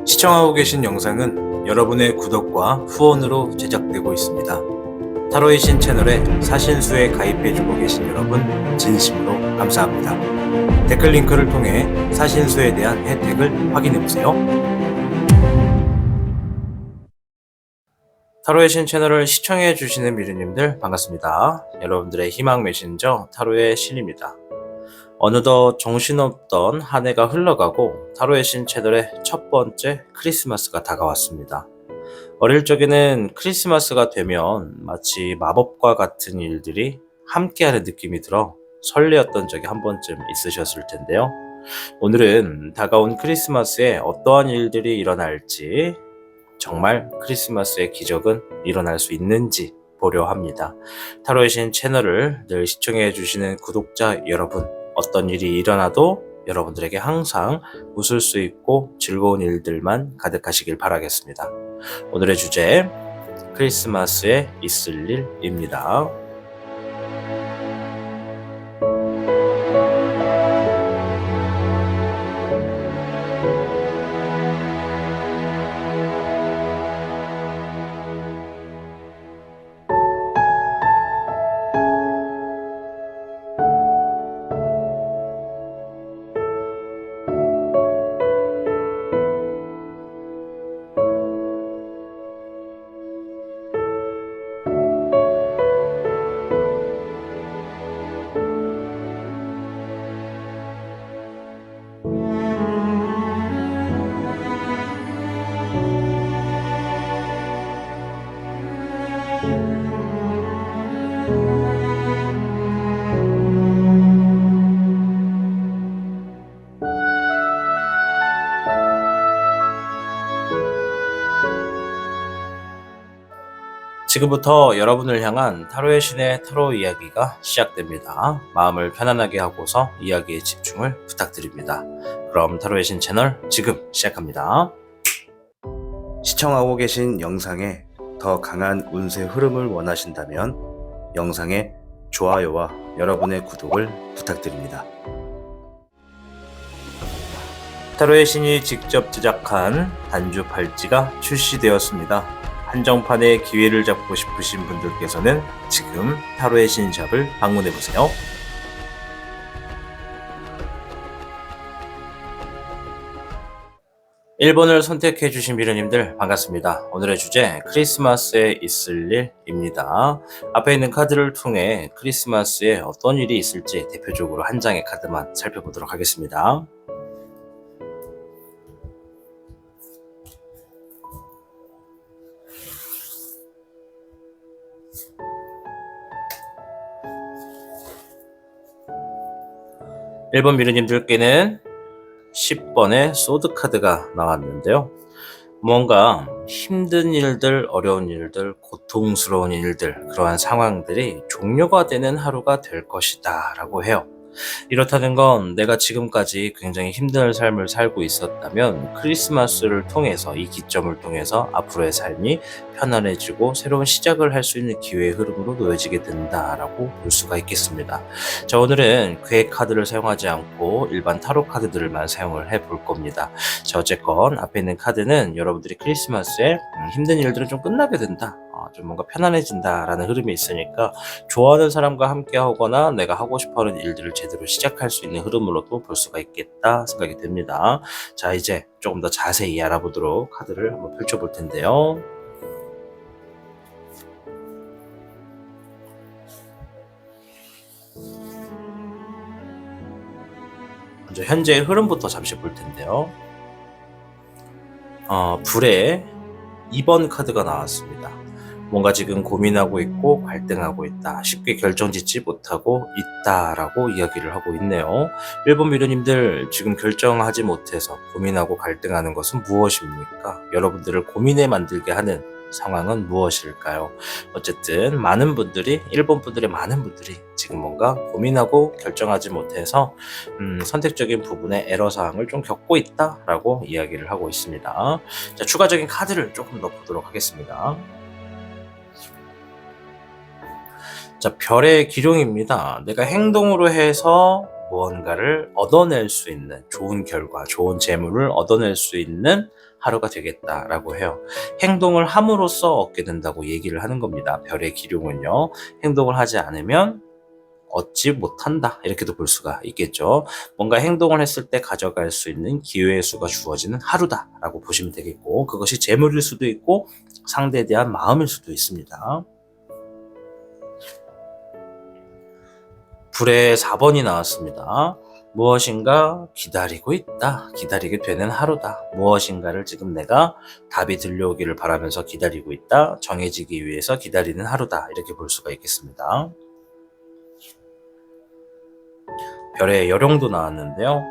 시청하고 계신 영상은 여러분의 구독과 후원으로 제작되고 있습니다. 타로의 신 채널에 사신수에 가입해주고 계신 여러분 진심으로 감사합니다. 댓글 링크를 통해 사신수에 대한 혜택을 확인해보세요. 타로의 신 채널을 시청해주시는 미르님들 반갑습니다. 여러분들의 희망 메신저 타로의 신입니다. 어느덧 정신없던 한 해가 흘러가고 타로의 신 채널의 첫 번째 크리스마스가 다가왔습니다. 어릴 적에는 크리스마스가 되면 마치 마법과 같은 일들이 함께하는 느낌이 들어 설레었던 적이 한 번쯤 있으셨을 텐데요. 오늘은 다가온 크리스마스에 어떠한 일들이 일어날지, 정말 크리스마스의 기적은 일어날 수 있는지 보려 합니다. 타로의 신 채널을 늘 시청해 주시는 구독자 여러분, 어떤 일이 일어나도 여러분들에게 항상 웃을 수 있고 즐거운 일들만 가득하시길 바라겠습니다. 오늘의 주제, 크리스마스에 있을 일입니다. 지금부터 여러분을 향한 타로의 신의 타로 이야기가 시작됩니다. 마음을 편안하게 하고서 이야기에 집중을 부탁드립니다. 그럼 타로의 신 채널 지금 시작합니다. 시청하고 계신 영상에 더 강한 운세 흐름을 원하신다면 영상에 좋아요와 여러분의 구독을 부탁드립니다. 타로의 신이 직접 제작한 단주 팔찌가 출시되었습니다. 한정판의 기회를 잡고 싶으신 분들께서는 지금 타로의 신샵을 방문해보세요. 1번을 선택해주신 미르님들 반갑습니다. 오늘의 주제, 크리스마스에 있을 일입니다. 앞에 있는 카드를 통해 크리스마스에 어떤 일이 있을지 대표적으로 한 장의 카드만 살펴보도록 하겠습니다. 일 번 미르님들께는 10번의 소드 카드가 나왔는데요. 뭔가 힘든 일들, 어려운 일들, 고통스러운 일들, 그러한 상황들이 종료가 되는 하루가 될 것이다 라고 해요. 이렇다는 건 내가 지금까지 굉장히 힘든 삶을 살고 있었다면 크리스마스를 통해서, 이 기점을 통해서 앞으로의 삶이 편안해지고 새로운 시작을 할 수 있는 기회의 흐름으로 놓여지게 된다라고 볼 수가 있겠습니다. 자, 오늘은 괴 카드를 사용하지 않고 일반 타로 카드들만 사용을 해볼 겁니다. 자, 어쨌건 앞에 있는 카드는 여러분들이 크리스마스에 힘든 일들은 좀 끝나게 된다, 좀 뭔가 편안해진다라는 흐름이 있으니까 좋아하는 사람과 함께 하거나 내가 하고 싶어하는 일들을 제대로 시작할 수 있는 흐름으로도 볼 수가 있겠다 생각이 듭니다. 자, 이제 조금 더 자세히 알아보도록 카드를 한번 펼쳐볼 텐데요. 먼저 현재의 흐름부터 잠시 볼 텐데요. 불의 2번 카드가 나왔습니다. 뭔가 지금 고민하고 있고 갈등하고 있다, 쉽게 결정짓지 못하고 있다라고 이야기를 하고 있네요. 1번 미르님들, 지금 결정하지 못해서 고민하고 갈등하는 것은 무엇입니까? 여러분들을 고민에 만들게 하는 상황은 무엇일까요? 어쨌든 많은 분들이, 1번 분들의 많은 분들이 지금 뭔가 고민하고 결정하지 못해서 선택적인 부분에 애로사항을 좀 겪고 있다라고 이야기를 하고 있습니다. 자, 추가적인 카드를 조금 더 보도록 하겠습니다. 자, 별의 기룡입니다. 내가 행동으로 해서 무언가를 얻어낼 수 있는 좋은 결과, 좋은 재물을 얻어낼 수 있는 하루가 되겠다라고 해요. 행동을 함으로써 얻게 된다고 얘기를 하는 겁니다. 별의 기룡은요. 행동을 하지 않으면 얻지 못한다, 이렇게도 볼 수가 있겠죠. 뭔가 행동을 했을 때 가져갈 수 있는 기회의 수가 주어지는 하루다라고 보시면 되겠고, 그것이 재물일 수도 있고 상대에 대한 마음일 수도 있습니다. 불의 4번이 나왔습니다. 무엇인가 기다리고 있다. 기다리게 되는 하루다. 무엇인가를 지금 내가 답이 들려오기를 바라면서 기다리고 있다. 정해지기 위해서 기다리는 하루다. 이렇게 볼 수가 있겠습니다. 별의 여룡도 나왔는데요.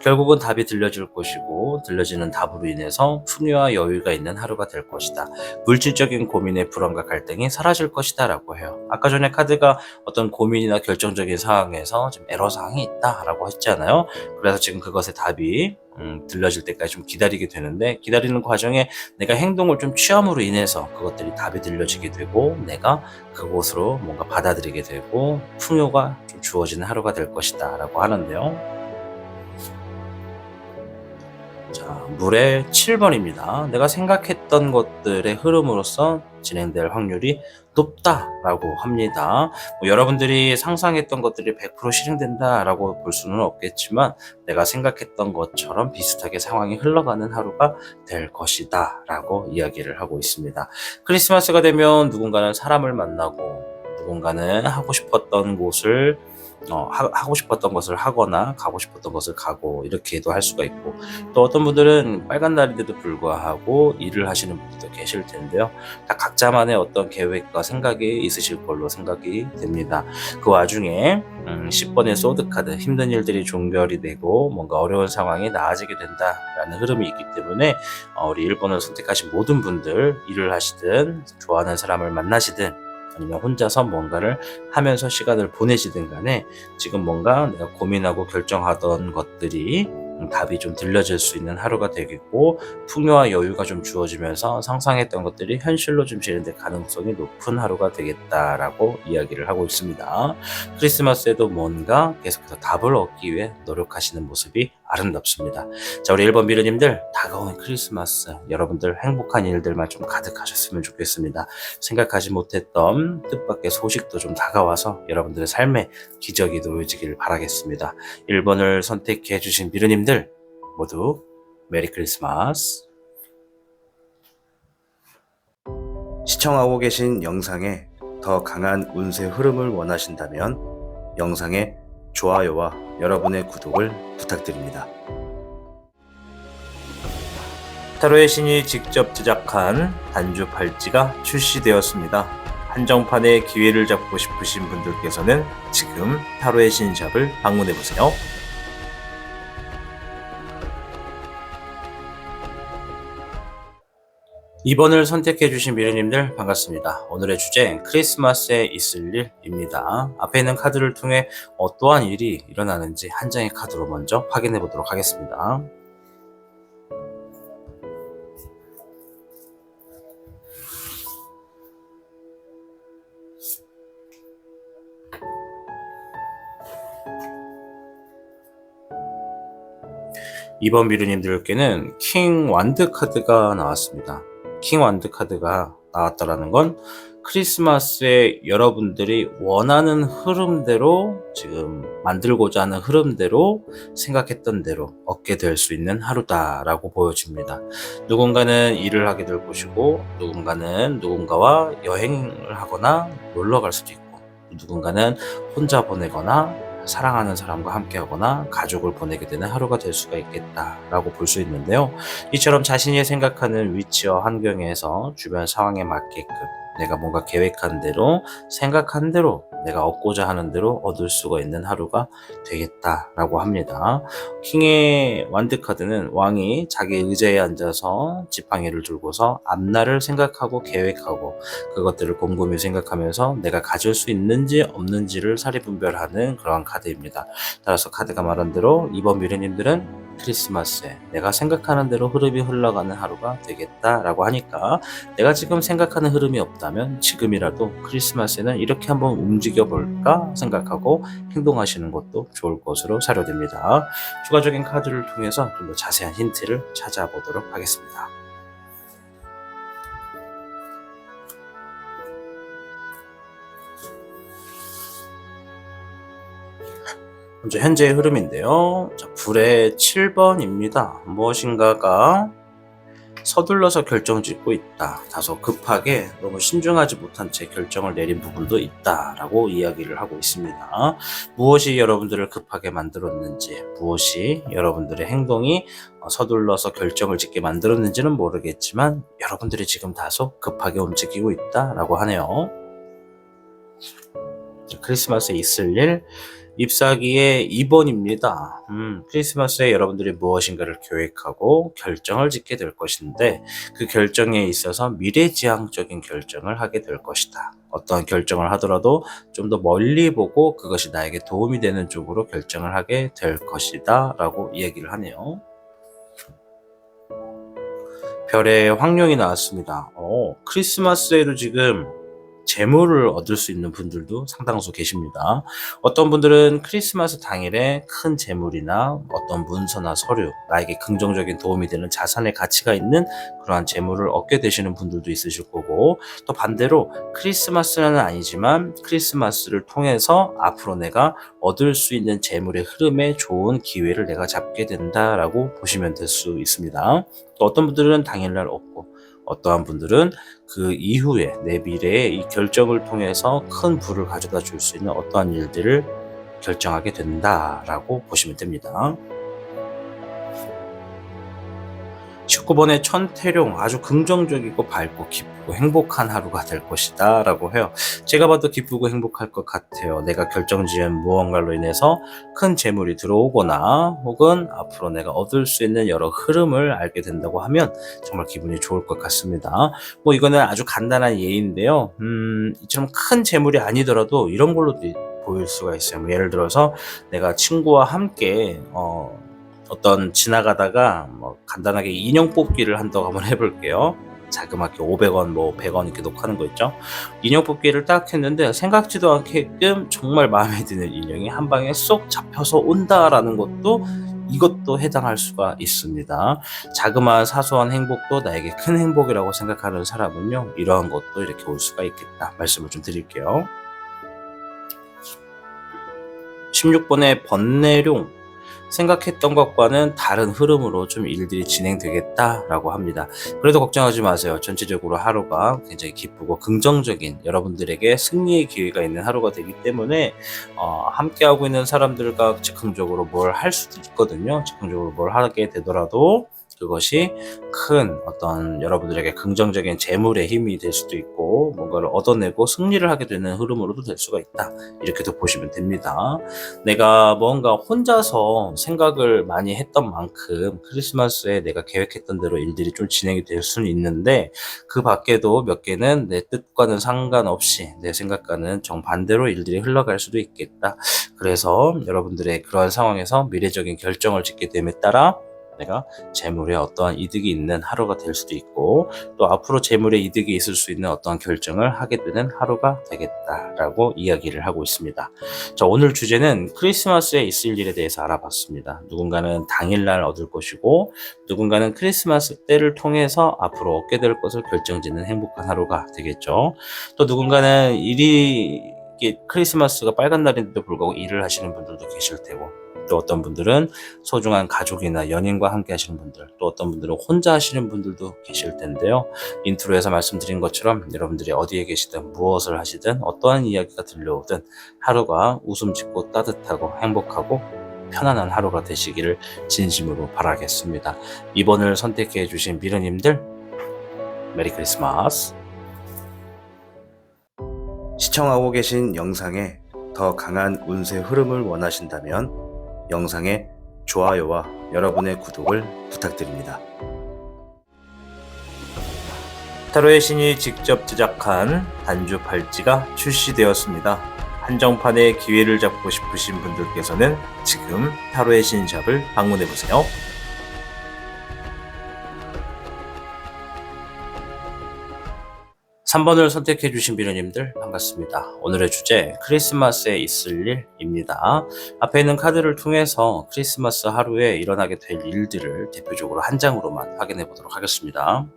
결국은 답이 들려질 것이고 들려지는 답으로 인해서 풍요와 여유가 있는 하루가 될 것이다. 물질적인 고민의 불안과 갈등이 사라질 것이다 라고 해요. 아까 전에 카드가 어떤 고민이나 결정적인 상황에서 좀 애로사항이 있다 라고 했잖아요. 그래서 지금 그것의 답이 들려질 때까지 좀 기다리게 되는데, 기다리는 과정에 내가 행동을 좀 취함으로 인해서 그것들이 답이 들려지게 되고 내가 그곳으로 뭔가 받아들이게 되고 풍요가 좀 주어지는 하루가 될 것이다 라고 하는데요. 자, 물의 7번입니다. 내가 생각했던 것들의 흐름으로서 진행될 확률이 높다라고 합니다. 여러분들이 상상했던 것들이 100% 실행된다라고 볼 수는 없겠지만 내가 생각했던 것처럼 비슷하게 상황이 흘러가는 하루가 될 것이다 라고 이야기를 하고 있습니다. 크리스마스가 되면 누군가는 사람을 만나고 누군가는 하고 싶었던 곳을 하고 싶었던 것을 하거나 가고 싶었던 것을 가고, 이렇게도 할 수가 있고, 또 어떤 분들은 빨간 날인데도 불구하고 일을 하시는 분들도 계실 텐데요. 다 각자만의 어떤 계획과 생각이 있으실 걸로 생각이 됩니다. 그 와중에 10번의 소드카드, 힘든 일들이 종결이 되고 뭔가 어려운 상황이 나아지게 된다라는 흐름이 있기 때문에 우리 1번을 선택하신 모든 분들, 일을 하시든 좋아하는 사람을 만나시든 아니면 혼자서 뭔가를 하면서 시간을 보내시든 간에 지금 뭔가 내가 고민하고 결정하던 것들이 답이 좀 들려질 수 있는 하루가 되겠고, 풍요와 여유가 좀 주어지면서 상상했던 것들이 현실로 좀 진행될 가능성이 높은 하루가 되겠다라고 이야기를 하고 있습니다. 크리스마스에도 뭔가 계속해서 답을 얻기 위해 노력하시는 모습이 아름답습니다. 자, 우리 1번 미르님들, 다가오는 크리스마스 여러분들 행복한 일들만 좀 가득하셨으면 좋겠습니다. 생각하지 못했던 뜻밖의 소식도 좀 다가와서 여러분들의 삶에 기적이 놓여지길 바라겠습니다. 1번을 선택해 주신 미르님들 모두 메리 크리스마스. 시청하고 계신 영상에 더 강한 운세 흐름을 원하신다면 영상의 좋아요와 여러분의 구독을 부탁드립니다. 타로의 신이 직접 제작한 단주 팔찌가 출시되었습니다. 한정판의 기회를 잡고 싶으신 분들께서는 지금 타로의 신샵을 방문해보세요. 2번을 선택해주신 미르님들 반갑습니다. 오늘의 주제, 크리스마스에 있을 일입니다. 앞에 있는 카드를 통해 어떠한 일이 일어나는지 한 장의 카드로 먼저 확인해 보도록 하겠습니다. 이번 미르님들께는 킹 완드 카드가 나왔습니다. 킹 완드 카드가 나왔다라는 건 크리스마스에 여러분들이 원하는 흐름대로, 지금 만들고자 하는 흐름대로, 생각했던 대로 얻게 될 수 있는 하루다라고 보여집니다. 누군가는 일을 하게 될 것이고, 누군가는 누군가와 여행을 하거나 놀러 갈 수도 있고, 누군가는 혼자 보내거나 사랑하는 사람과 함께 하거나 가족을 보내게 되는 하루가 될 수가 있겠다라고 볼 수 있는데요. 이처럼 자신이 생각하는 위치와 환경에서 주변 상황에 맞게끔 내가 뭔가 계획한 대로, 생각한 대로, 내가 얻고자 하는 대로 얻을 수가 있는 하루가 되겠다라고 합니다. 킹의 완드 카드는 왕이 자기 의자에 앉아서 지팡이를 들고서 앞날을 생각하고 계획하고 그것들을 곰곰이 생각하면서 내가 가질 수 있는지 없는지를 사리분별하는 그런 카드입니다. 따라서 카드가 말한 대로 이번 미래님들은 크리스마스에 내가 생각하는 대로 흐름이 흘러가는 하루가 되겠다라고 하니까 내가 지금 생각하는 흐름이 없다면 지금이라도 크리스마스에는 이렇게 한번 움직여 볼까 생각하고 행동하시는 것도 좋을 것으로 사료됩니다. 추가적인 카드를 통해서 좀 더 자세한 힌트를 찾아보도록 하겠습니다. 먼저 현재의 흐름인데요. 자, 불의 7번입니다. 무엇인가가 서둘러서 결정짓고 있다. 다소 급하게 너무 신중하지 못한 채 결정을 내린 부분도 있다라고 이야기를 하고 있습니다. 무엇이 여러분들을 급하게 만들었는지, 무엇이 여러분들의 행동이 서둘러서 결정을 짓게 만들었는지는 모르겠지만 여러분들이 지금 다소 급하게 움직이고 있다라고 하네요. 크리스마스에 있을 일 잎사귀의 2번입니다. 크리스마스에 여러분들이 무엇인가를 계획하고 결정을 짓게 될 것인데 그 결정에 있어서 미래지향적인 결정을 하게 될 것이다. 어떠한 결정을 하더라도 좀 더 멀리 보고 그것이 나에게 도움이 되는 쪽으로 결정을 하게 될 것이다 라고 이야기를 하네요. 별의 황룡이 나왔습니다. 크리스마스에도 지금 재물을 얻을 수 있는 분들도 상당수 계십니다. 어떤 분들은 크리스마스 당일에 큰 재물이나 어떤 문서나 서류, 나에게 긍정적인 도움이 되는 자산의 가치가 있는 그러한 재물을 얻게 되시는 분들도 있으실 거고, 또 반대로 크리스마스는 아니지만 크리스마스를 통해서 앞으로 내가 얻을 수 있는 재물의 흐름에 좋은 기회를 내가 잡게 된다라고 보시면 될 수 있습니다. 또 어떤 분들은 당일날 얻고, 어떠한 분들은 그 이후에 내 미래에 이 결정을 통해서 큰 부를 가져다 줄 수 있는 어떠한 일들을 결정하게 된다라고 보시면 됩니다. 19번의 천태룡, 아주 긍정적이고 밝고 기쁘고 행복한 하루가 될 것이다 라고 해요. 제가 봐도 기쁘고 행복할 것 같아요. 내가 결정지은 무언가로 인해서 큰 재물이 들어오거나 혹은 앞으로 내가 얻을 수 있는 여러 흐름을 알게 된다고 하면 정말 기분이 좋을 것 같습니다. 이거는 아주 간단한 예인데요. 이처럼 큰 재물이 아니더라도 이런 걸로도 보일 수가 있어요. 예를 들어서 내가 친구와 함께 어떤 지나가다가 간단하게 인형 뽑기를 한다고 한번 해볼게요. 자그맣게 500원, 100원 이렇게 놓고 하는 거 있죠. 인형 뽑기를 딱 했는데 생각지도 않게끔 정말 마음에 드는 인형이 한 방에 쏙 잡혀서 온다라는 것도 이것도 해당할 수가 있습니다. 자그마한 사소한 행복도 나에게 큰 행복이라고 생각하는 사람은요, 이러한 것도 이렇게 올 수가 있겠다 말씀을 좀 드릴게요. 16번의 번뇌룡, 생각했던 것과는 다른 흐름으로 좀 일들이 진행되겠다라고 합니다. 그래도 걱정하지 마세요. 전체적으로 하루가 굉장히 기쁘고 긍정적인 여러분들에게 승리의 기회가 있는 하루가 되기 때문에 함께하고 있는 사람들과 즉흥적으로 뭘 할 수도 있거든요. 즉흥적으로 뭘 하게 되더라도 그것이 큰 어떤 여러분들에게 긍정적인 재물의 힘이 될 수도 있고 뭔가를 얻어내고 승리를 하게 되는 흐름으로도 될 수가 있다. 이렇게도 보시면 됩니다. 내가 뭔가 혼자서 생각을 많이 했던 만큼 크리스마스에 내가 계획했던 대로 일들이 좀 진행이 될 수는 있는데 그 밖에도 몇 개는 내 뜻과는 상관없이 내 생각과는 정반대로 일들이 흘러갈 수도 있겠다. 그래서 여러분들의 그러한 상황에서 미래적인 결정을 짓게 됨에 따라 내가 재물에 어떠한 이득이 있는 하루가 될 수도 있고 또 앞으로 재물에 이득이 있을 수 있는 어떠한 결정을 하게 되는 하루가 되겠다라고 이야기를 하고 있습니다. 자, 오늘 주제는 크리스마스에 있을 일에 대해서 알아봤습니다. 누군가는 당일날 얻을 것이고 누군가는 크리스마스 때를 통해서 앞으로 얻게 될 것을 결정짓는 행복한 하루가 되겠죠. 또 누군가는 크리스마스가 빨간 날인데도 불구하고 일을 하시는 분들도 계실 테고 또 어떤 분들은 소중한 가족이나 연인과 함께 하시는 분들, 또 어떤 분들은 혼자 하시는 분들도 계실 텐데요. 인트로에서 말씀드린 것처럼 여러분들이 어디에 계시든 무엇을 하시든 어떠한 이야기가 들려오든 하루가 웃음 짓고 따뜻하고 행복하고 편안한 하루가 되시기를 진심으로 바라겠습니다. 2번을 선택해 주신 미르님들 메리 크리스마스. 시청하고 계신 영상에 더 강한 운세 흐름을 원하신다면 영상의 좋아요와 여러분의 구독을 부탁드립니다. 타로의 신이 직접 제작한 단주 팔찌가 출시되었습니다. 한정판의 기회를 잡고 싶으신 분들께서는 지금 타로의 신샵을 방문해보세요. 3번을 선택해 주신 비련님들 반갑습니다. 오늘의 주제 크리스마스에 있을 일입니다. 앞에 있는 카드를 통해서 크리스마스 하루에 일어나게 될 일들을 대표적으로 한 장으로만 확인해 보도록 하겠습니다.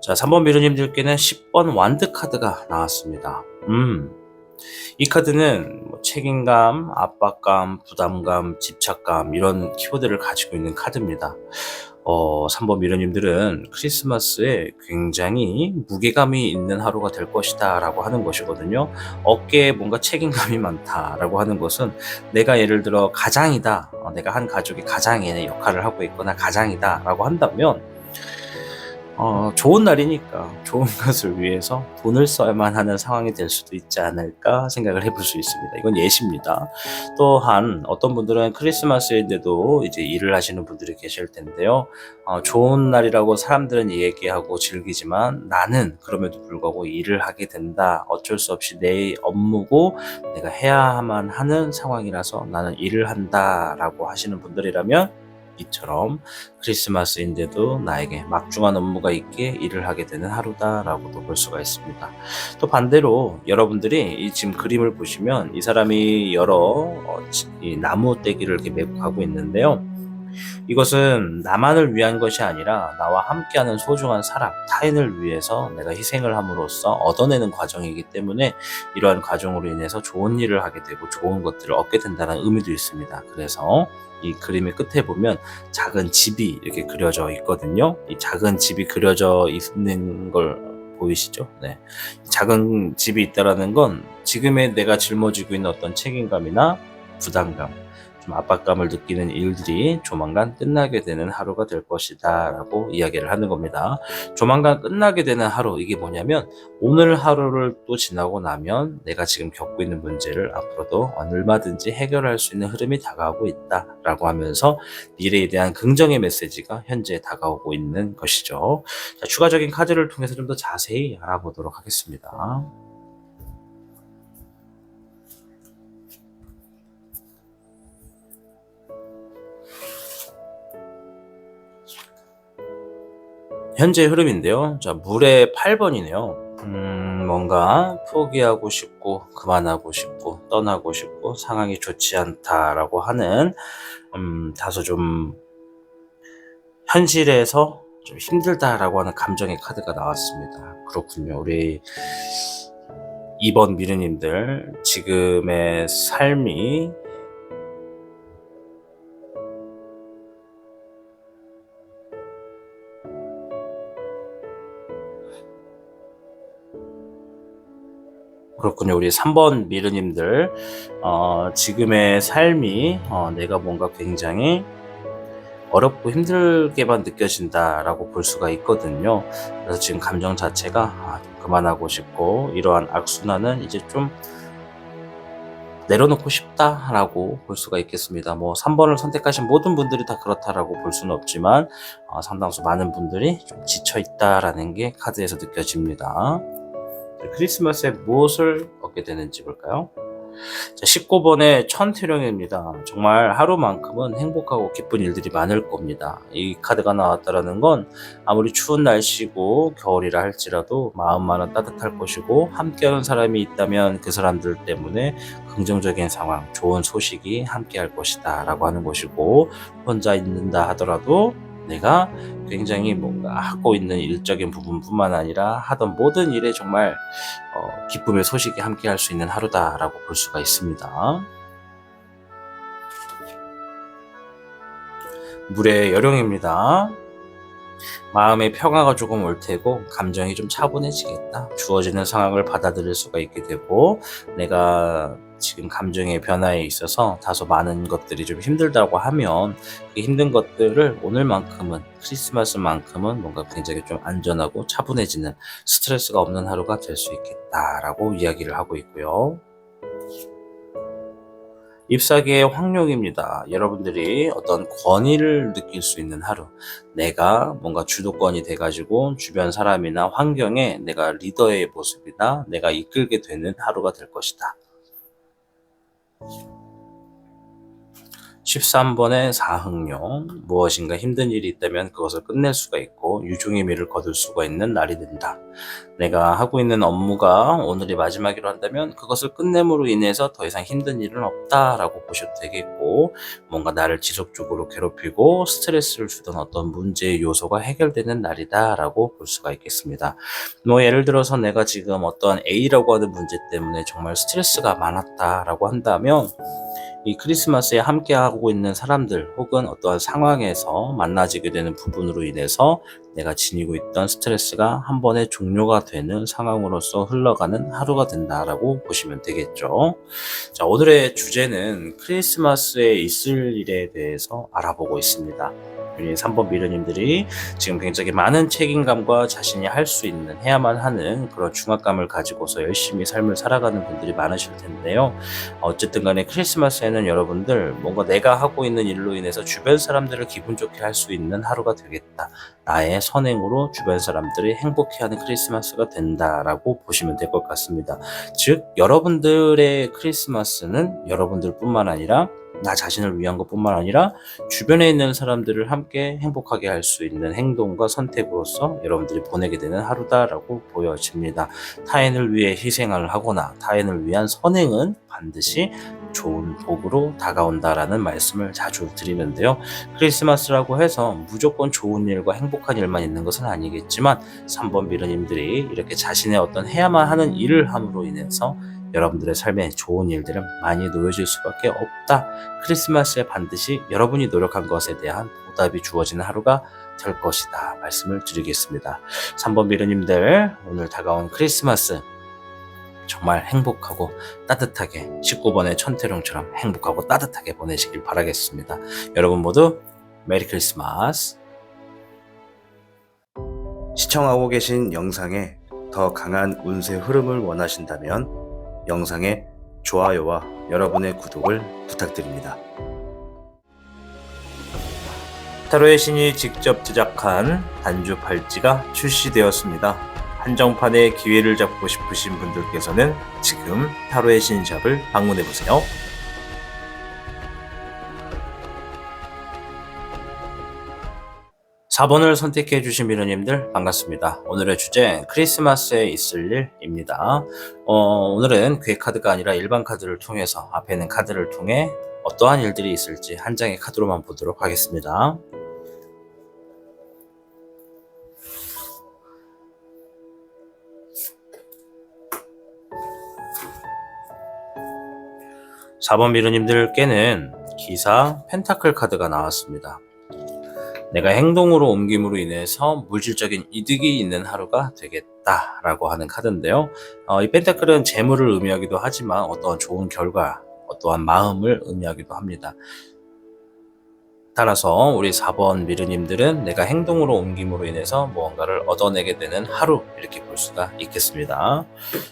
자, 3번 비련님들께는 10번 완드 카드가 나왔습니다. 이 카드는 책임감, 압박감, 부담감, 집착감 이런 키워드를 가지고 있는 카드입니다. 3번 미러님들은 크리스마스에 굉장히 무게감이 있는 하루가 될 것이다 라고 하는 것이거든요. 어깨에 뭔가 책임감이 많다 라고 하는 것은 내가 예를 들어 가장이다, 내가 한 가족의 가장의 역할을 하고 있거나 가장이다 라고 한다면 좋은 날이니까 좋은 것을 위해서 돈을 써야만 하는 상황이 될 수도 있지 않을까 생각을 해볼 수 있습니다. 이건 예시입니다. 또한 어떤 분들은 크리스마스인데도 이제 일을 하시는 분들이 계실 텐데요. 좋은 날이라고 사람들은 얘기하고 즐기지만 나는 그럼에도 불구하고 일을 하게 된다. 어쩔 수 없이 내 업무고 내가 해야만 하는 상황이라서 나는 일을 한다라고 하시는 분들이라면 이처럼 크리스마스인데도 나에게 막중한 업무가 있기에 일을 하게 되는 하루다라고도 볼 수가 있습니다. 또 반대로 여러분들이 이 지금 그림을 보시면 이 사람이 여러 이 나무 떼기를 이렇게 메고 가고 있는데요. 이것은 나만을 위한 것이 아니라 나와 함께하는 소중한 사람, 타인을 위해서 내가 희생을 함으로써 얻어내는 과정이기 때문에 이러한 과정으로 인해서 좋은 일을 하게 되고 좋은 것들을 얻게 된다는 의미도 있습니다. 그래서 이 그림의 끝에 보면 작은 집이 이렇게 그려져 있거든요. 이 작은 집이 그려져 있는 걸 보이시죠? 네. 작은 집이 있다라는 건 지금의 내가 짊어지고 있는 어떤 책임감이나 부담감, 좀 압박감을 느끼는 일들이 조만간 끝나게 되는 하루가 될 것이다 라고 이야기를 하는 겁니다. 조만간 끝나게 되는 하루, 이게 뭐냐면 오늘 하루를 또 지나고 나면 내가 지금 겪고 있는 문제를 앞으로도 얼마든지 해결할 수 있는 흐름이 다가오고 있다 라고 하면서 미래에 대한 긍정의 메시지가 현재 다가오고 있는 것이죠. 자, 추가적인 카드를 통해서 좀 더 자세히 알아보도록 하겠습니다. 현재 흐름인데요. 자, 물의 8번이네요. 뭔가 포기하고 싶고 그만하고 싶고 떠나고 싶고 상황이 좋지 않다라고 하는 다소 좀 현실에서 좀 힘들다라고 하는 감정의 카드가 나왔습니다. 그렇군요. 우리 2번 미르님들 지금의 삶이 그렇군요. 우리 3번 미르님들 지금의 삶이 내가 뭔가 굉장히 어렵고 힘들게만 느껴진다라고 볼 수가 있거든요. 그래서 지금 감정 자체가 좀 그만하고 싶고 이러한 악순환은 이제 좀 내려놓고 싶다라고 볼 수가 있겠습니다. 뭐 3번을 선택하신 모든 분들이 다 그렇다라고 볼 수는 없지만 상당수 많은 분들이 좀 지쳐 있다라는 게 카드에서 느껴집니다. 크리스마스에 무엇을 얻게 되는지 볼까요? 자, 19번의 천태령입니다. 정말 하루만큼은 행복하고 기쁜 일들이 많을 겁니다. 이 카드가 나왔다라는 건 아무리 추운 날씨고 겨울이라 할지라도 마음만은 따뜻할 것이고 함께하는 사람이 있다면 그 사람들 때문에 긍정적인 상황, 좋은 소식이 함께할 것이다 라고 하는 것이고, 혼자 있는다 하더라도 내가 굉장히 뭔가 하고 있는 일적인 부분뿐만 아니라 하던 모든 일에 정말 기쁨의 소식이 함께 할 수 있는 하루다라고 볼 수가 있습니다. 물의 여령입니다. 마음의 평화가 조금 올 테고 감정이 좀 차분해지겠다. 주어지는 상황을 받아들일 수가 있게 되고 내가 지금 감정의 변화에 있어서 다소 많은 것들이 좀 힘들다고 하면 그 힘든 것들을 오늘만큼은 크리스마스만큼은 뭔가 굉장히 좀 안전하고 차분해지는 스트레스가 없는 하루가 될 수 있겠다라고 이야기를 하고 있고요. 잎사귀의 황룡입니다. 여러분들이 어떤 권위를 느낄 수 있는 하루, 내가 뭔가 주도권이 돼가지고 주변 사람이나 환경에 내가 리더의 모습이나 내가 이끌게 되는 하루가 될 것이다. 13번의 사흥룡, 무엇인가 힘든 일이 있다면 그것을 끝낼 수가 있고 유종의 미를 거둘 수가 있는 날이 된다. 내가 하고 있는 업무가 오늘이 마지막이라 한다면 그것을 끝냄으로 인해서 더 이상 힘든 일은 없다라고 보셔도 되겠고, 뭔가 나를 지속적으로 괴롭히고 스트레스를 주던 어떤 문제의 요소가 해결되는 날이다라고 볼 수가 있겠습니다. 예를 들어서 내가 지금 어떤 A라고 하는 문제 때문에 정말 스트레스가 많았다라고 한다면 이 크리스마스에 함께하고 있는 사람들 혹은 어떠한 상황에서 만나지게 되는 부분으로 인해서 내가 지니고 있던 스트레스가 한 번에 종료가 되는 상황으로서 흘러가는 하루가 된다라고 보시면 되겠죠. 자, 오늘의 주제는 크리스마스에 있을 일에 대해서 알아보고 있습니다. 우리 3번 미르님들이 지금 굉장히 많은 책임감과 자신이 할 수 있는, 해야만 하는 그런 중압감을 가지고서 열심히 삶을 살아가는 분들이 많으실 텐데요. 어쨌든 간에 크리스마스에는 여러분들 뭔가 내가 하고 있는 일로 인해서 주변 사람들을 기분 좋게 할 수 있는 하루가 되겠다. 나의 선행으로 주변 사람들이 행복해하는 크리스마스가 된다라고 보시면 될 것 같습니다. 즉, 여러분들의 크리스마스는 여러분들뿐만 아니라 나 자신을 위한 것뿐만 아니라 주변에 있는 사람들을 함께 행복하게 할 수 있는 행동과 선택으로서 여러분들이 보내게 되는 하루다라고 보여집니다. 타인을 위해 희생을 하거나 타인을 위한 선행은 반드시 좋은 복으로 다가온다라는 말씀을 자주 드리는데요. 크리스마스라고 해서 무조건 좋은 일과 행복한 일만 있는 것은 아니겠지만 3번 미르님들이 이렇게 자신의 어떤 해야만 하는 일을 함으로 인해서 여러분들의 삶에 좋은 일들은 많이 놓여질 수밖에 없다. 크리스마스에 반드시 여러분이 노력한 것에 대한 보답이 주어지는 하루가 될 것이다. 말씀을 드리겠습니다. 3번 미르님들, 오늘 다가온 크리스마스 정말 행복하고 따뜻하게 19번의 천태룡처럼 행복하고 따뜻하게 보내시길 바라겠습니다. 여러분 모두 메리 크리스마스. 시청하고 계신 영상에 더 강한 운세 흐름을 원하신다면 영상에 좋아요와 여러분의 구독을 부탁드립니다. 타로의 신이 직접 제작한 단주 팔찌가 출시되었습니다. 한정판의 기회를 잡고 싶으신 분들께서는 지금 타로의 신샵을 방문해보세요. 4번을 선택해 주신 미르님들 반갑습니다. 오늘의 주제 크리스마스에 있을 일입니다. 오늘은 괴 카드가 아니라 일반 카드를 통해서 앞에 있는 카드를 통해 어떠한 일들이 있을지 한 장의 카드로만 보도록 하겠습니다. (4번) 미르님들께는 기사 펜타클 카드가 나왔습니다. 내가 행동으로 옮김으로 인해서 물질적인 이득이 있는 하루가 되겠다라고 하는 카드인데요. 이 펜타클은 재물을 의미하기도 하지만 어떠한 좋은 결과, 어떠한 마음을 의미하기도 합니다. 따라서 우리 4번 미르님들은 내가 행동으로 옮김으로 인해서 무언가를 얻어내게 되는 하루, 이렇게 볼 수가 있겠습니다.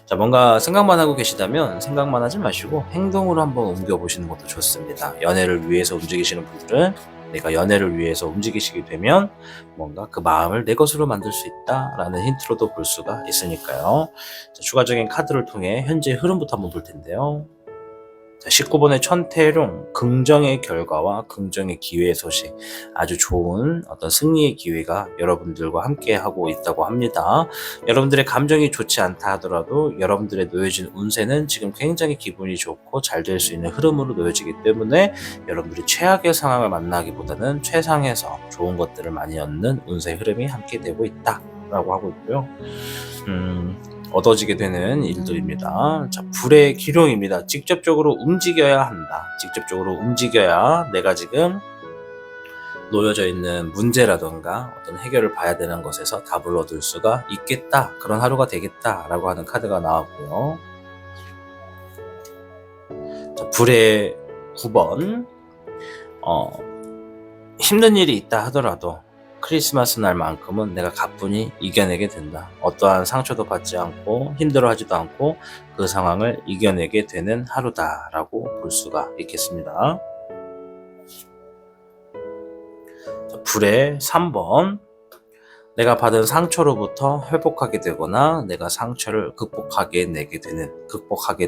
자, 뭔가 생각만 하고 계시다면 생각만 하지 마시고 행동으로 한번 옮겨보시는 것도 좋습니다. 연애를 위해서 움직이시는 분들은 내가 연애를 위해서 움직이시게 되면 뭔가 그 마음을 내 것으로 만들 수 있다라는 힌트로도 볼 수가 있으니까요. 자, 추가적인 카드를 통해 현재 흐름부터 한번 볼 텐데요. 19번의 천태룡, 긍정의 결과와 긍정의 기회의 소식, 아주 좋은 어떤 승리의 기회가 여러분들과 함께 하고 있다고 합니다. 여러분들의 감정이 좋지 않다 하더라도 여러분들의 놓여진 운세는 지금 굉장히 기분이 좋고 잘 될 수 있는 흐름으로 놓여지기 때문에 여러분들이 최악의 상황을 만나기보다는 최상에서 좋은 것들을 많이 얻는 운세 흐름이 함께 되고 있다라고 하고 있고요. 얻어지게 되는 일들입니다. 자, 불의 기룡입니다. 직접적으로 움직여야 한다. 직접적으로 움직여야 내가 지금 놓여져 있는 문제라던가 어떤 해결을 봐야 되는 것에서 답을 얻을 수가 있겠다. 그런 하루가 되겠다라고 하는 카드가 나왔고요. 자, 불의 9번. 힘든 일이 있다 하더라도 크리스마스 날만큼은 내가 가뿐히 이겨내게 된다. 어떠한 상처도 받지 않고 힘들어하지도 않고 그 상황을 이겨내게 되는 하루다라고 볼 수가 있겠습니다. 불의 3번. 내가 받은 상처로부터 회복하게 되거나 내가 상처를 극복하게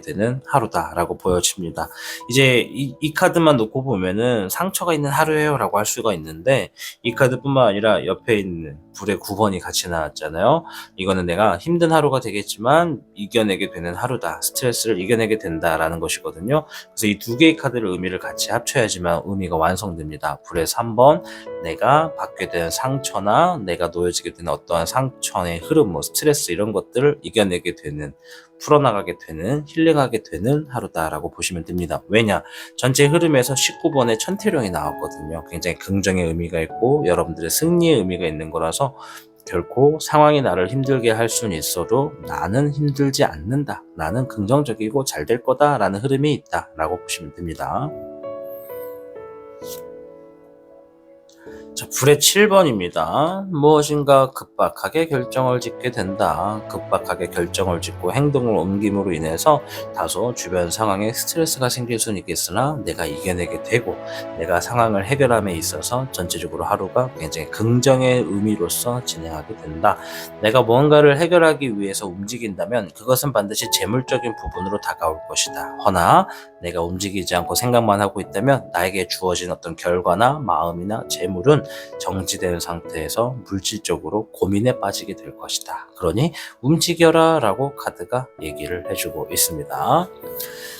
되는 하루다라고 보여집니다. 이제 이 카드만 놓고 보면은 상처가 있는 하루예요라고 할 수가 있는데, 이 카드뿐만 아니라 옆에 있는 불의 9번이 같이 나왔잖아요. 이거는 내가 힘든 하루가 되겠지만 이겨내게 되는 하루다. 스트레스를 이겨내게 된다라는 것이거든요. 그래서 이 두 개의 카드를 의미를 같이 합쳐야지만 의미가 완성됩니다. 불의 3번. 내가 받게 된 상처나 내가 놓여지게 되는 어떠한 상처의 흐름, 스트레스 이런 것들을 이겨내게 되는, 풀어나가게 되는, 힐링하게 되는 하루다라고 보시면 됩니다. 왜냐? 전체 흐름에서 19번의 천태령이 나왔거든요. 굉장히 긍정의 의미가 있고 여러분들의 승리의 의미가 있는 거라서 결코 상황이 나를 힘들게 할 수는 있어도 나는 힘들지 않는다. 나는 긍정적이고 잘 될 거다 라는 흐름이 있다 라고 보시면 됩니다. 자, 불의 7번입니다. 무엇인가 급박하게 결정을 짓게 된다. 급박하게 결정을 짓고 행동을 옮김으로 인해서 다소 주변 상황에 스트레스가 생길 수는 있겠으나 내가 이겨내게 되고 내가 상황을 해결함에 있어서 전체적으로 하루가 굉장히 긍정의 의미로서 진행하게 된다. 내가 뭔가를 해결하기 위해서 움직인다면 그것은 반드시 재물적인 부분으로 다가올 것이다. 허나 내가 움직이지 않고 생각만 하고 있다면 나에게 주어진 어떤 결과나 마음이나 재물은 정지된 상태에서 물질적으로 고민에 빠지게 될 것이다. 그러니 움직여라 라고 카드가 얘기를 해주고 있습니다.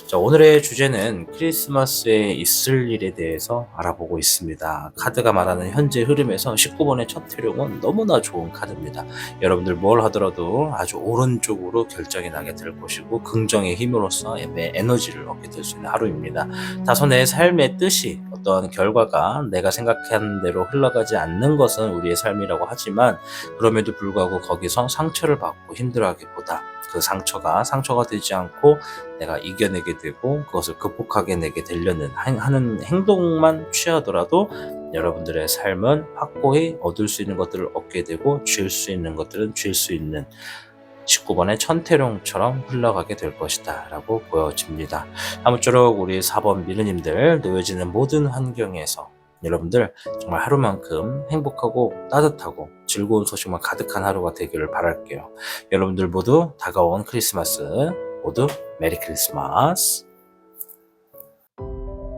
자, 오늘의 주제는 크리스마스에 있을 일에 대해서 알아보고 있습니다. 카드가 말하는 현재 흐름에서 19번의 천태령은 너무나 좋은 카드입니다. 여러분들 뭘 하더라도 아주 오른쪽으로 결정이 나게 될 것이고 긍정의 힘으로써 에너지를 얻게 될 수 있는 하루입니다. 다소 내 삶의 뜻이 어떠한 결과가 내가 생각한 대로 흘러가지 않는 것은 우리의 삶이라고 하지만 그럼에도 불구하고 거기서 상처를 받고 힘들어하기보다 그 상처가 되지 않고 내가 이겨내게 되고 그것을 극복하게 내게 되려는 하는 행동만 취하더라도 여러분들의 삶은 확고히 얻을 수 있는 것들을 얻게 되고 줄 수 있는 것들은 줄 수 있는 19번의 천태룡처럼 흘러가게 될 것이다 라고 보여집니다. 아무쪼록 우리 4번 미르님들 놓여지는 모든 환경에서 여러분들 정말 하루만큼 행복하고 따뜻하고 즐거운 소식만 가득한 하루가 되기를 바랄게요. 여러분들 모두 다가온 크리스마스 모두 메리 크리스마스.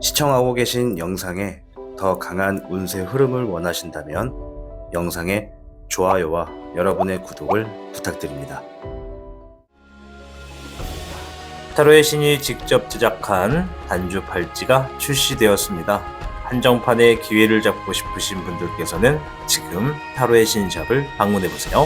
시청하고 계신 영상에 더 강한 운세 흐름을 원하신다면 영상에 좋아요와 여러분의 구독을 부탁드립니다. 타로의 신이 직접 제작한 단주 팔찌가 출시되었습니다. 한정판의 기회를 잡고 싶으신 분들께서는 지금 타로의 신샵을 방문해보세요.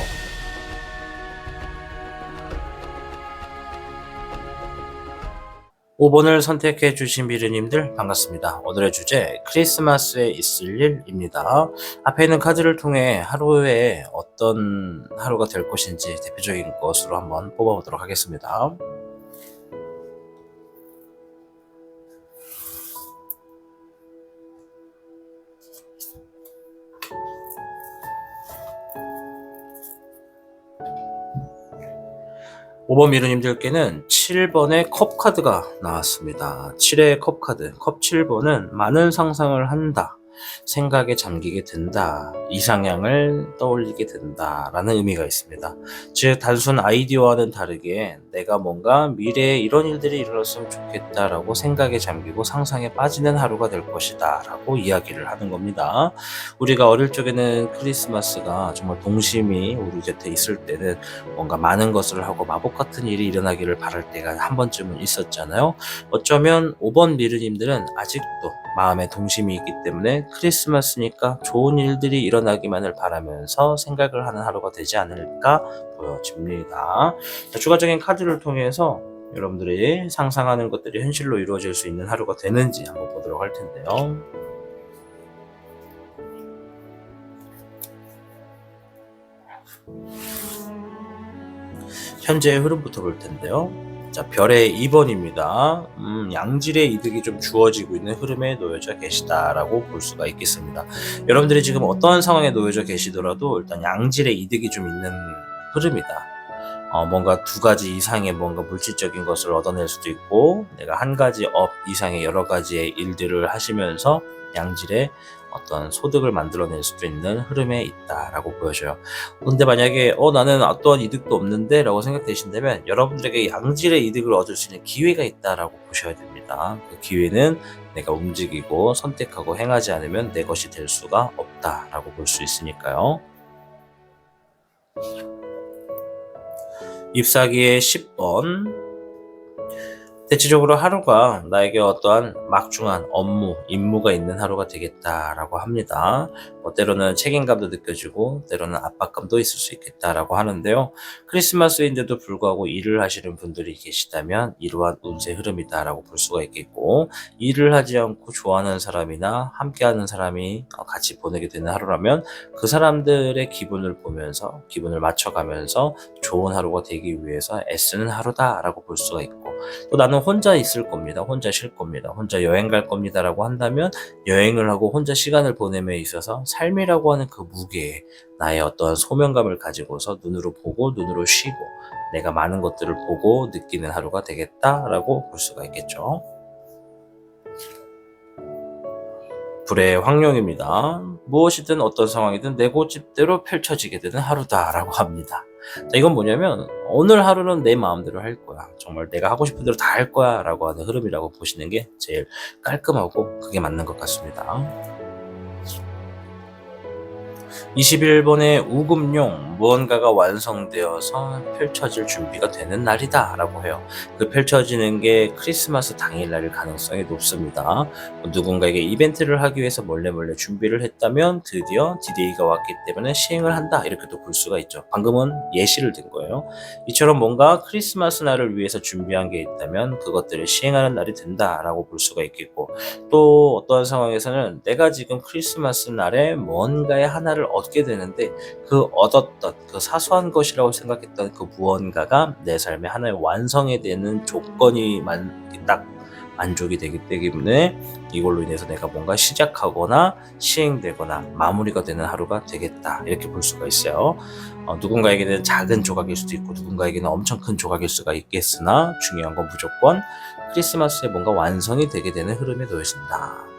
5번을 선택해 주신 미르님들 반갑습니다. 오늘의 주제 크리스마스에 있을 일입니다. 앞에 있는 카드를 통해 하루에 어떤 하루가 될 것인지 대표적인 것으로 한번 뽑아보도록 하겠습니다. 오 번 미르님들께는 7번의 컵 카드가 나왔습니다. 7의 컵 카드, 컵 7번은 많은 상상을 한다, 생각에 잠기게 된다, 이상향을 떠올리게 된다라는 의미가 있습니다. 즉 단순 아이디어와는 다르게 내가 뭔가 미래에 이런 일들이 일어났으면 좋겠다라고 생각에 잠기고 상상에 빠지는 하루가 될 것이다 라고 이야기를 하는 겁니다. 우리가 어릴 적에는 크리스마스가 정말 동심이 우리 곁에 있을 때는 뭔가 많은 것을 하고 마법 같은 일이 일어나기를 바랄 때가 한 번쯤은 있었잖아요. 어쩌면 5번 미르님들은 아직도 마음에 동심이 있기 때문에 크리스마스니까 좋은 일들이 일어나기만을 바라면서 생각을 하는 하루가 되지 않을까 보여집니다. 추가적인 카드를 통해서 여러분들이 상상하는 것들이 현실로 이루어질 수 있는 하루가 되는지 한번 보도록 할 텐데요. 현재의 흐름부터 볼 텐데요. 자, 별의 2번입니다. 양질의 이득이 좀 주어지고 있는 흐름에 놓여져 계시다라고 볼 수가 있겠습니다. 여러분들이 지금 어떠한 상황에 놓여져 계시더라도 일단 양질의 이득이 좀 있는 흐름이다. 뭔가 두 가지 이상의 뭔가 물질적인 것을 얻어낼 수도 있고, 내가 한 가지 업 이상의 여러 가지의 일들을 하시면서 양질의 어떤 소득을 만들어낼 수도 있는 흐름에 있다라고 보여져요. 근데 만약에 나는 어떠한 이득도 없는데 라고 생각되신다면, 여러분들에게 양질의 이득을 얻을 수 있는 기회가 있다라고 보셔야 됩니다. 그 기회는 내가 움직이고 선택하고 행하지 않으면 내 것이 될 수가 없다라고 볼 수 있으니까요. ip사기의 10번. 대체적으로 하루가 나에게 어떠한 막중한 업무, 임무가 있는 하루가 되겠다라고 합니다. 때로는 책임감도 느껴지고 때로는 압박감도 있을 수 있겠다라고 하는데요. 크리스마스인데도 불구하고 일을 하시는 분들이 계시다면 이러한 운세 흐름이다라고 볼 수가 있겠고, 일을 하지 않고 좋아하는 사람이나 함께하는 사람이 같이 보내게 되는 하루라면 그 사람들의 기분을 보면서 기분을 맞춰가면서 좋은 하루가 되기 위해서 애쓰는 하루다라고 볼 수가 있고, 또 나는 혼자 있을 겁니다. 혼자 쉴 겁니다. 혼자 여행 갈 겁니다. 라고 한다면 여행을 하고 혼자 시간을 보냄에 있어서 삶이라고 하는 그 무게에 나의 어떠한 소명감을 가지고서 눈으로 보고 눈으로 쉬고 내가 많은 것들을 보고 느끼는 하루가 되겠다라고 볼 수가 있겠죠. 불의 황룡입니다. 무엇이든 어떤 상황이든 내 고집대로 펼쳐지게 되는 하루다라고 합니다. 자, 이건 뭐냐면 오늘 하루는 내 마음대로 할 거야. 정말 내가 하고 싶은 대로 다 할 거야 라고 하는 흐름이라고 보시는 게 제일 깔끔하고 그게 맞는 것 같습니다. 21번의 우금룡, 무언가가 완성되어서 펼쳐질 준비가 되는 날이다 라고 해요. 그 펼쳐지는 게 크리스마스 당일날일 가능성이 높습니다. 누군가에게 이벤트를 하기 위해서 몰래 준비를 했다면 드디어 디데이가 왔기 때문에 시행을 한다, 이렇게도 볼 수가 있죠. 방금은 예시를 든 거예요. 이처럼 뭔가 크리스마스 날을 위해서 준비한 게 있다면 그것들을 시행하는 날이 된다 라고 볼 수가 있겠고, 또 어떠한 상황에서는 내가 지금 크리스마스 날에 뭔가의 하나를 얻게 되는데 그 얻었던 그 사소한 것이라고 생각했던 그 무언가가 내 삶의 하나의 완성이 되는 조건이 딱 만족이 되기 때문에 이걸로 인해서 내가 뭔가 시작하거나 시행되거나 마무리가 되는 하루가 되겠다, 이렇게 볼 수가 있어요. 누군가에게는 작은 조각일 수도 있고 누군가에게는 엄청 큰 조각일 수가 있겠으나 중요한 건 무조건 크리스마스에 뭔가 완성이 되게 되는 흐름에 놓여진다.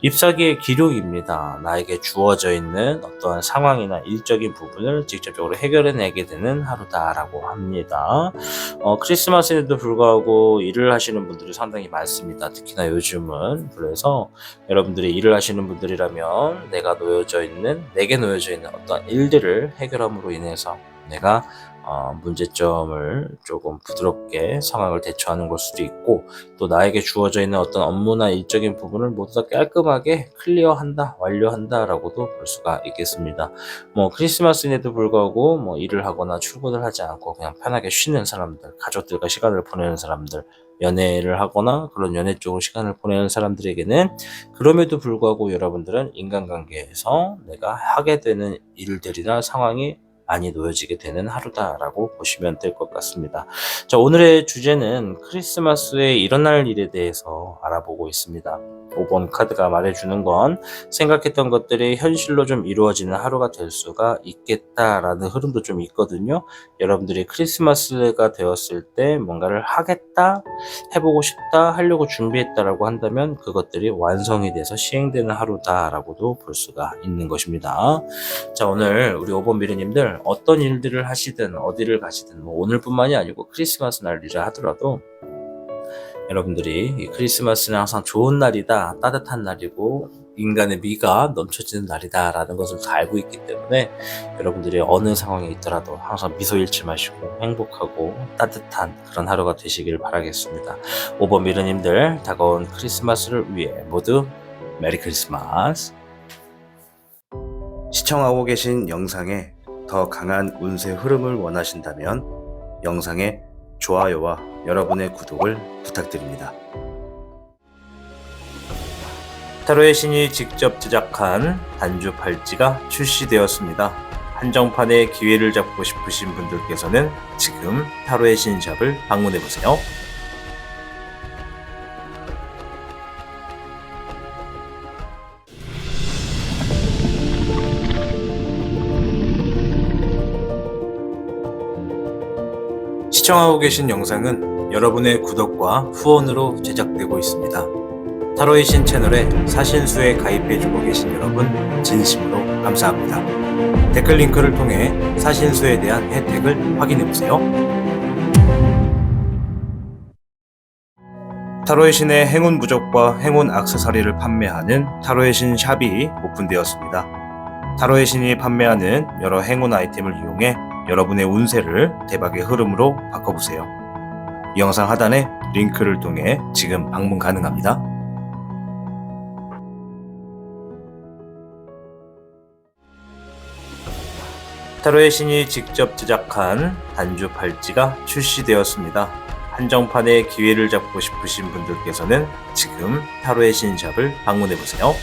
ip사기의 기록입니다. 나에게 주어져 있는 어떠한 상황이나 일적인 부분을 직접적으로 해결해내게 되는 하루다라고 합니다. 크리스마스에도 불구하고 일을 하시는 분들이 상당히 많습니다. 특히나 요즘은. 그래서 여러분들이 일을 하시는 분들이라면 내게 놓여져 있는 어떤 일들을 해결함으로 인해서 내가 문제점을 조금 부드럽게 상황을 대처하는 걸 수도 있고, 또 나에게 주어져 있는 어떤 업무나 일적인 부분을 모두 다 깔끔하게 클리어한다, 완료한다 라고도 볼 수가 있겠습니다. 크리스마스인데도 불구하고 일을 하거나 출근을 하지 않고 그냥 편하게 쉬는 사람들, 가족들과 시간을 보내는 사람들, 연애를 하거나 그런 연애 쪽으로 시간을 보내는 사람들에게는 그럼에도 불구하고 여러분들은 인간관계에서 내가 하게 되는 일들이나 상황이 많이 놓여지게 되는 하루다라고 보시면 될 것 같습니다. 자, 오늘의 주제는 크리스마스에 일어날 일에 대해서 알아보고 있습니다. 5번 카드가 말해주는 건 생각했던 것들이 현실로 좀 이루어지는 하루가 될 수가 있겠다라는 흐름도 좀 있거든요. 여러분들이 크리스마스가 되었을 때 뭔가를 하겠다, 해보고 싶다, 하려고 준비했다라고 한다면 그것들이 완성이 돼서 시행되는 하루다라고도 볼 수가 있는 것입니다. 자, 오늘 우리 5번 미래님들 어떤 일들을 하시든 어디를 가시든 오늘뿐만이 아니고 크리스마스 날이라 하더라도 여러분들이 이 크리스마스는 항상 좋은 날이다, 따뜻한 날이고 인간의 미가 넘쳐지는 날이다 라는 것을 다 알고 있기 때문에 여러분들이 어느 상황에 있더라도 항상 미소 잃지 마시고 행복하고 따뜻한 그런 하루가 되시길 바라겠습니다. 5번 미르님들, 다가온 크리스마스를 위해 모두 메리 크리스마스. 시청하고 계신 영상에 더 강한 운세 흐름을 원하신다면 영상에 좋아요와 여러분의 구독을 부탁드립니다. 타로의 신이 직접 제작한 단주 팔찌가 출시되었습니다. 한정판의 기회를 잡고 싶으신 분들께서는 지금 타로의 신샵을 방문해보세요. 시청하고 계신 영상은 여러분의 구독과 후원으로 제작되고 있습니다. 타로의 신 채널에 사신수에 가입해주고 계신 여러분 진심으로 감사합니다. 댓글 링크를 통해 사신수에 대한 혜택을 확인해보세요. 타로의 신의 행운 부적과 행운 액세서리를 판매하는 타로의 신 샵이 오픈되었습니다. 타로의 신이 판매하는 여러 행운 아이템을 이용해 여러분의 운세를 대박의 흐름으로 바꿔보세요. 이 영상 하단에 링크를 통해 지금 방문 가능합니다. 타로의 신이 직접 제작한 단주 팔찌가 출시되었습니다. 한정판의 기회를 잡고 싶으신 분들께서는 지금 타로의 신샵을 방문해보세요.